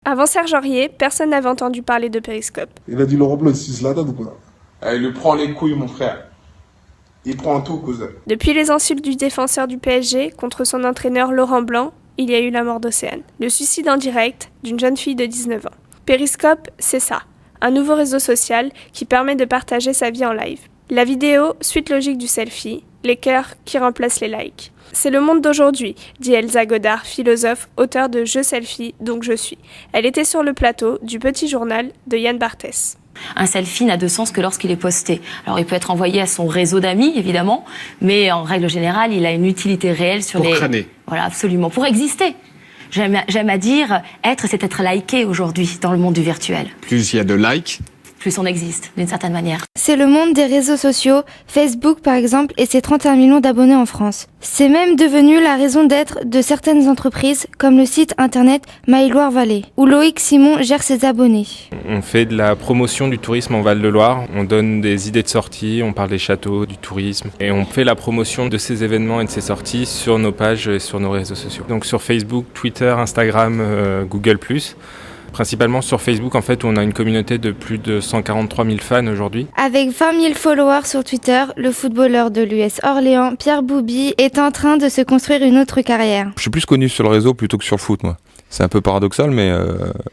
Avant Serge Aurier, personne n'avait entendu parler de Periscope. Il a dit Laurent Blanc, il se la tête ou quoi? Il lui prend les couilles, mon frère. Il prend tout, cousin. Depuis les insultes du défenseur du PSG contre son entraîneur Laurent Blanc, il y a eu la mort d'Océane. Le suicide en direct d'une jeune fille de 19 ans. Periscope, c'est ça. Un nouveau réseau social qui permet de partager sa vie en live. La vidéo, suite logique du selfie, les cœurs qui remplacent les likes. C'est le monde d'aujourd'hui, dit Elsa Godard, philosophe, auteure de Je selfie, donc je suis. Elle était sur le plateau du Petit Journal de Yann Barthès. Un selfie n'a de sens que lorsqu'il est posté. Alors il peut être envoyé à son réseau d'amis, évidemment, mais en règle générale, il a une utilité réelle sur pour crâner. Voilà, absolument. Pour exister. J'aime à dire, c'est être liké aujourd'hui dans le monde du virtuel. Plus il y a de likes, plus on existe, d'une certaine manière. C'est le monde des réseaux sociaux, Facebook par exemple, et ses 31 millions d'abonnés en France. C'est même devenu la raison d'être de certaines entreprises, comme le site internet Maille-Loire-Vallée, où Loïc Simon gère ses abonnés. On fait de la promotion du tourisme en Val-de-Loire, on donne des idées de sorties, on parle des châteaux, du tourisme, et on fait la promotion de ces événements et de ces sorties sur nos pages et sur nos réseaux sociaux. Donc sur Facebook, Twitter, Instagram, Google+. Principalement sur Facebook, en fait, où on a une communauté de plus de 143 000 fans aujourd'hui. Avec 20 000 followers sur Twitter, le footballeur de l'US Orléans, Pierre Bouby, est en train de se construire une autre carrière. Je suis plus connu sur le réseau plutôt que sur le foot, moi. C'est un peu paradoxal, mais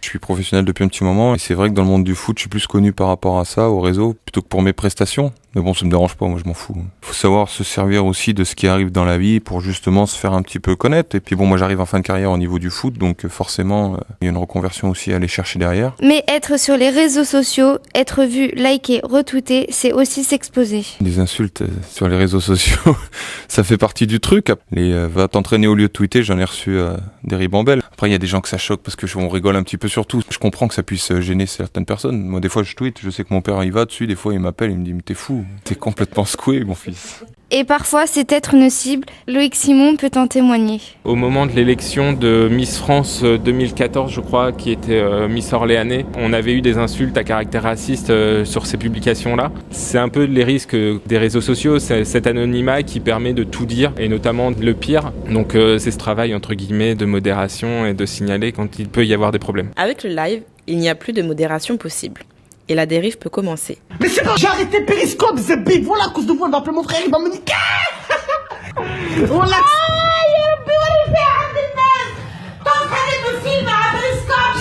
je suis professionnel depuis un petit moment et c'est vrai que dans le monde du foot, je suis plus connu par rapport à ça, au réseau, plutôt que pour mes prestations. Mais bon, ça me dérange pas, moi je m'en fous. Il faut savoir se servir aussi de ce qui arrive dans la vie pour justement se faire un petit peu connaître. Et puis bon, moi j'arrive en fin de carrière au niveau du foot, donc forcément, il y a une reconversion aussi à aller chercher derrière. Mais être sur les réseaux sociaux, être vu, liké, retweeté, c'est aussi s'exposer. Des insultes sur les réseaux sociaux, ça fait partie du truc. Les va t'entraîner au lieu de tweeter, j'en ai reçu des ribambelles. Après, il y a des gens que ça choque parce que on rigole un petit peu sur tout. Je comprends que ça puisse gêner certaines personnes. Moi, des fois, je tweete, je sais que mon père il va dessus, des fois il m'appelle, il me dit mais t'es fou. T'es complètement secoué, mon fils. Et parfois, c'est être une cible. Loïc Simon peut en témoigner. Au moment de l'élection de Miss France 2014, je crois, qui était Miss Orléanais, on avait eu des insultes à caractère raciste sur ces publications-là. C'est un peu les risques des réseaux sociaux, c'est cet anonymat qui permet de tout dire, et notamment le pire. Donc c'est ce travail, entre guillemets, de modération et de signaler quand il peut y avoir des problèmes. Avec le live, il n'y a plus de modération possible. Et la dérive peut commencer. Mais c'est bon, j'ai arrêté Periscope, c'est big. Voilà, à cause de vous, on va appeler mon frère, il va me niquer. Voilà.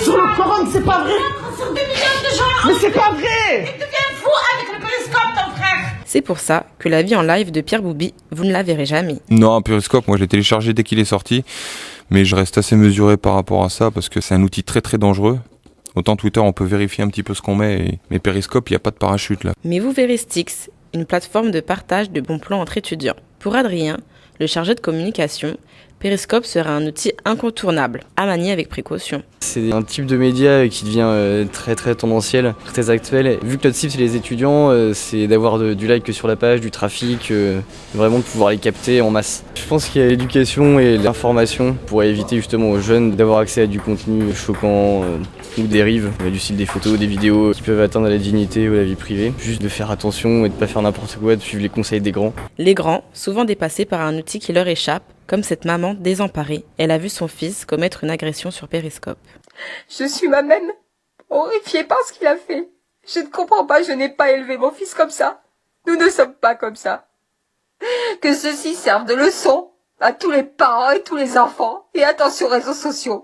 Sur le Coran, c'est pas vrai. Sur 2 millions de gens. Mais c'est pas vrai. Tu deviens fou avec le Periscope, ton frère. C'est pour ça que la vie en live de Pierre Bouby, vous ne la verrez jamais. Non, Periscope, moi je l'ai téléchargé dès qu'il est sorti, mais je reste assez mesuré par rapport à ça parce que c'est un outil très très dangereux. Autant Twitter, on peut vérifier un petit peu ce qu'on met, mais Periscope, il n'y a pas de parachute là. Mais vous verrez Stix, une plateforme de partage de bons plans entre étudiants. Pour Adrien, le chargé de communication, Periscope sera un outil incontournable, à manier avec précaution. C'est un type de média qui devient très très tendanciel, très actuel. Vu que notre cible c'est les étudiants, c'est d'avoir du like sur la page, du trafic, vraiment de pouvoir les capter en masse. Je pense qu'il y a l'éducation et l'information pour éviter justement aux jeunes d'avoir accès à du contenu choquant ou dérive, du style des photos, des vidéos qui peuvent atteindre la dignité ou la vie privée. Juste de faire attention et de pas faire n'importe quoi, de suivre les conseils des grands. Les grands, souvent dépassés par un outil qui leur échappe, comme cette maman désemparée, elle a vu son fils commettre une agression sur Periscope. Je suis moi-même horrifiée par ce qu'il a fait. Je ne comprends pas, je n'ai pas élevé mon fils comme ça. Nous ne sommes pas comme ça. Que ceci serve de leçon à tous les parents et tous les enfants. Et attention aux réseaux sociaux.